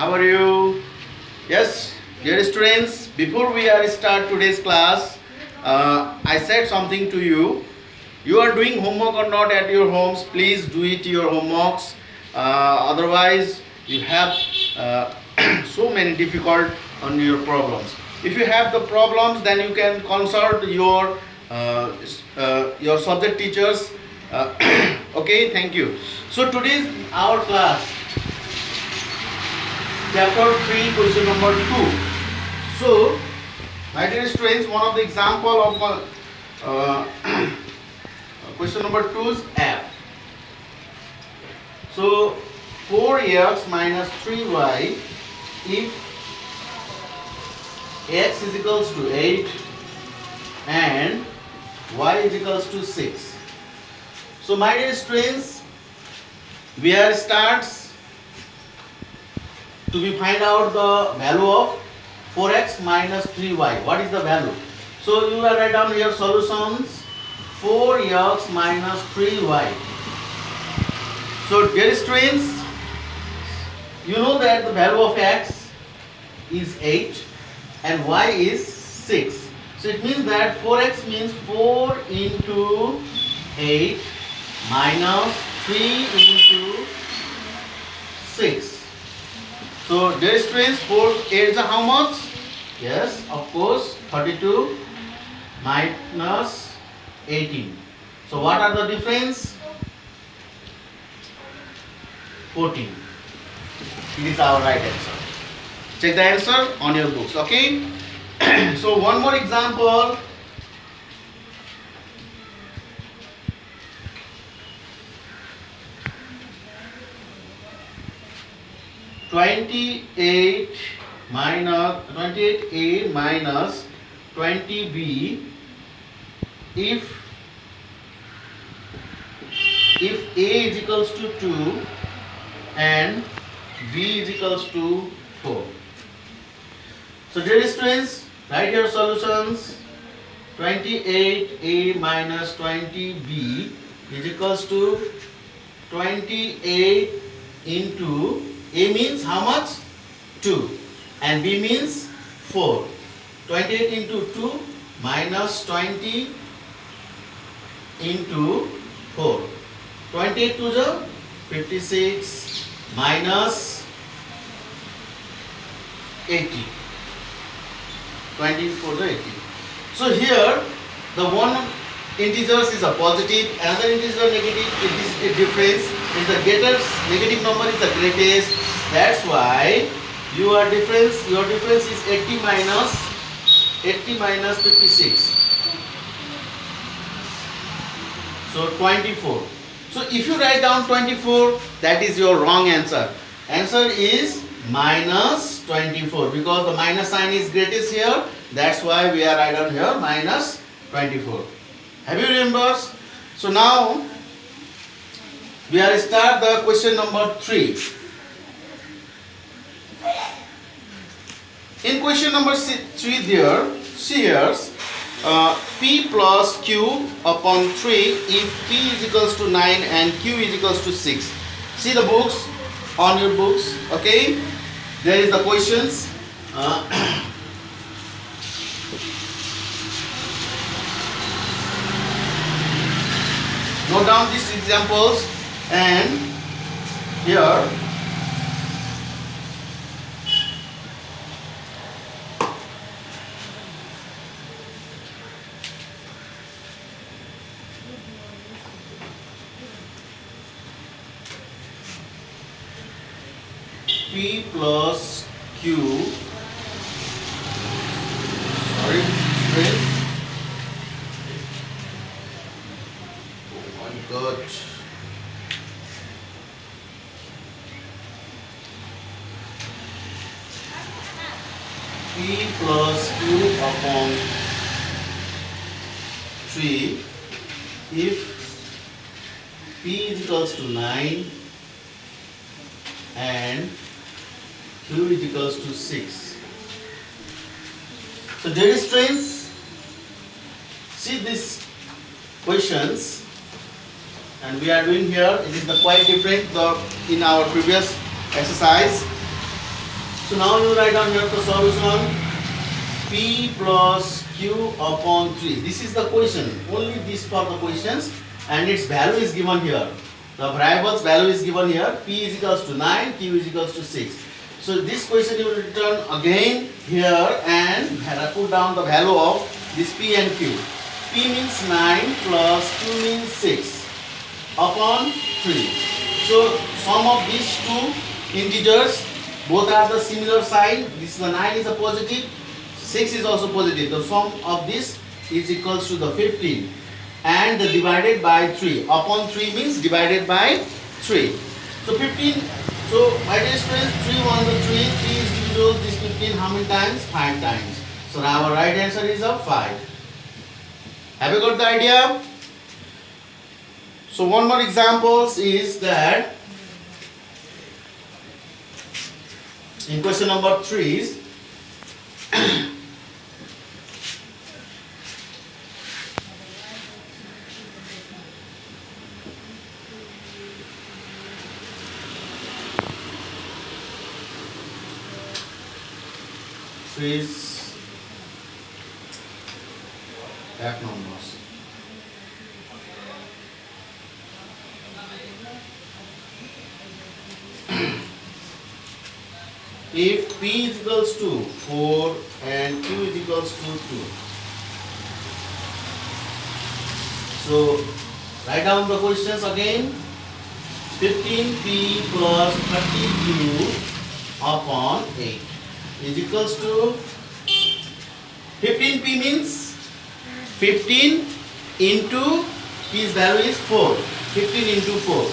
How are you? Yes, dear students, before we are start today's class, I said something to you. You are doing homework or not at your homes, please do it your homeworks. Otherwise, you have so many difficult on your problems. If you have the problems, then you can consult your subject teachers. Okay, thank you. So today's our class. Chapter 3, question number 2. So, my dear students, one of the example of question number 2 is F. So, 4x minus 3y if x is equals to 8 and y is equals to 6. So, my dear students, where starts to be find out the value of 4x minus 3y. What is the value? So you will write down your solutions. 4x minus 3y. So dear students, you know that the value of x is 8 and y is 6. So it means that 4x means 4 into 8 minus 3 into 6. So dear students, 4 8 is how much? Yes, of course, 32 minus 18. So what are the difference? 14. It is our right answer. Check the answer on your books, okay? So one more example. (28) minus 28a minus 20b if a is equals to 2 and b is equals to 4. So dear students, write your solutions. 28a minus 20b is equals to 28 into a means how much? 2 and b means 4. 28 into 2 minus 20 into 4. 28 to the 56 minus 80. 24 to 80. So here the one integers is a positive, another integer negative. It is a difference. And the greatest negative number is the greatest. That's why your difference is 80 minus 56. So 24. So if you write down 24, that is your wrong answer. Answer is minus 24 because the minus sign is greatest here. That's why we are write down here minus 24. Have you remembered? So now we are start the question number 3. In question number 3 there, see here, p plus q upon 3 if p is equals to 9 and q is equals to 6. See the books, on your books, okay? There is the questions. Note down these examples and here p plus q, sorry, friends. Oh my God. P plus q upon 3 if p is equals to 9 and q is equals to 6. So dear students, see these questions and we are doing here, it is the quite different in our previous exercise. So now you write down here the solution P plus Q upon 3. This is the question, only this for the questions, and its value is given here. The variable's value is given here. P is equals to 9, Q is equals to 6. So this question you will return again here and put down the value of this P and Q. P means 9 plus Q means 6 upon 3. So sum of these two integers, both are the similar sign. This 9 is a positive, 6 is also positive. The sum of this is equals to the 15 and divided by 3. Upon 3 means divided by 3. So 15. So my dear students, 3 1 to 3, 3 is divisible. This 15 how many times? 5 times. So now our right answer is 5. Have you got the idea? So one more example is that in question number 3 is back numbers. If P is equals to 4 and Q is equals to 2. So write down the questions again. 15P plus 30Q upon 8 is equals to 15P means 15 into P's value is 4. 15 into 4.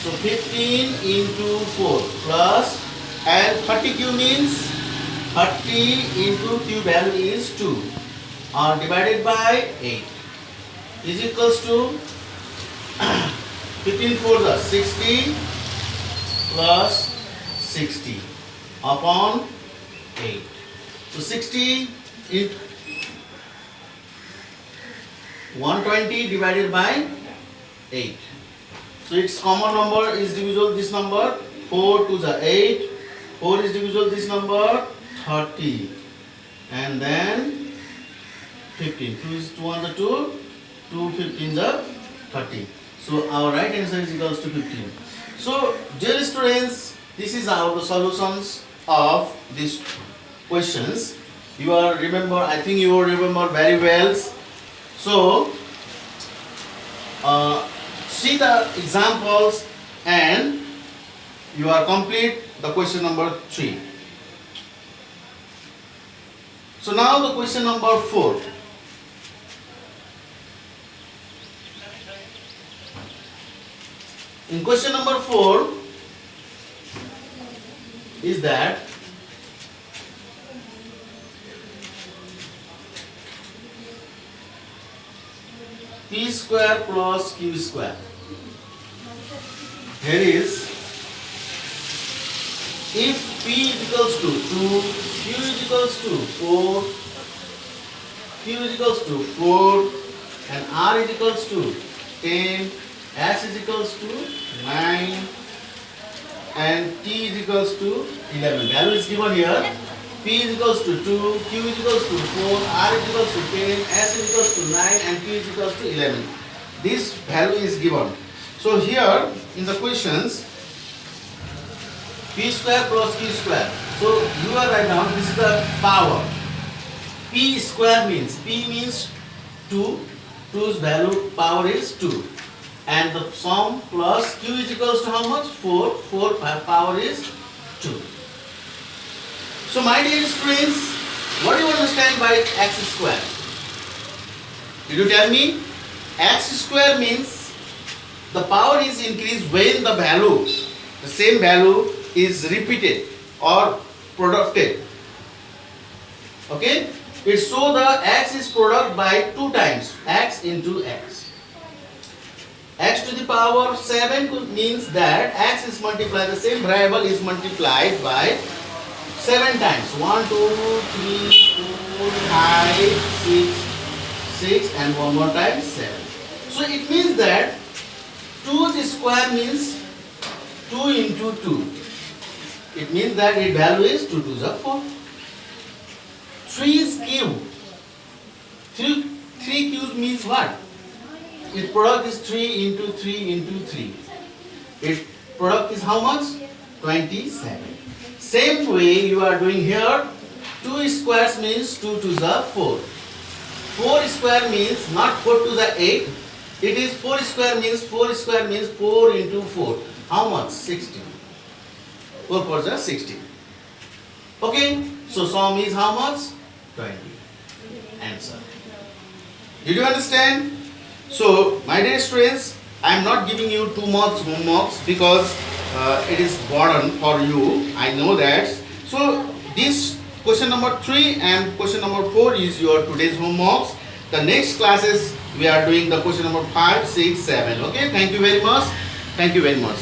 So 15 into 4 plus and 30Q means 30 into Q value is 2 divided by 8 is equals to 15 4s are 60 plus 60 upon 8. So 60 into 120 divided by 8. So its common number is divisible this number. 4 to the 8. 4 is divisible this number 30. And then 15. 2 is 2 on the 2. 2 15 the 30. So our right answer is equals to 15. So dear students, this is our the solutions of these questions. You are remember, I think you will remember very well. So see the examples and you are complete the question number 3. So now the question number 4. In question number 4 is that P square plus Q square. Here is if P is equals to 2, Q is equals to 4, Q is equals to 4 and R is equals to 10, S is equals to 9 and T is equals to 11. Value is given here. P is equals to 2, Q is equals to 4, R is equals to 10, S is equals to 9 and T is equals to 11. This value is given. So here in the questions, P square plus Q square. So you are write down this is the power. P square means, P means 2, 2's value power is 2. And the sum plus Q is equals to how much? 4, 4 power is 2. So my dear students, what do you understand by x square? Did you tell me? X square means the power is increased when the value, the same value is repeated or produced. Okay? It so the x is product by 2 times, x into x. X to the power 7 means that x is multiplied, the same variable is multiplied by 7 times. 1, 2, 3, 4, 5, 6 and one more time 7. So it means that 2's square means 2 into 2. It means that its value is 2 to the 4. 3 is cube. 3 cubes means what? Its product is 3 into 3 into 3. Its product is how much? 27. Same way you are doing here. 2 squares means 2 to the 4. 4 square means not 4 to the 8. It is 4 square means 4 into 4. How much? 16. 4 for the 16. Okay. So sum is how much? 20. Answer. Did you understand? So my dear students, I am not giving you too much homeworks because it is burden for you. I know that. So this question number 3 and question number 4 is your today's homeworks. The next classes we are doing the question number 5, 6, 7. Okay. Thank you very much. Thank you very much.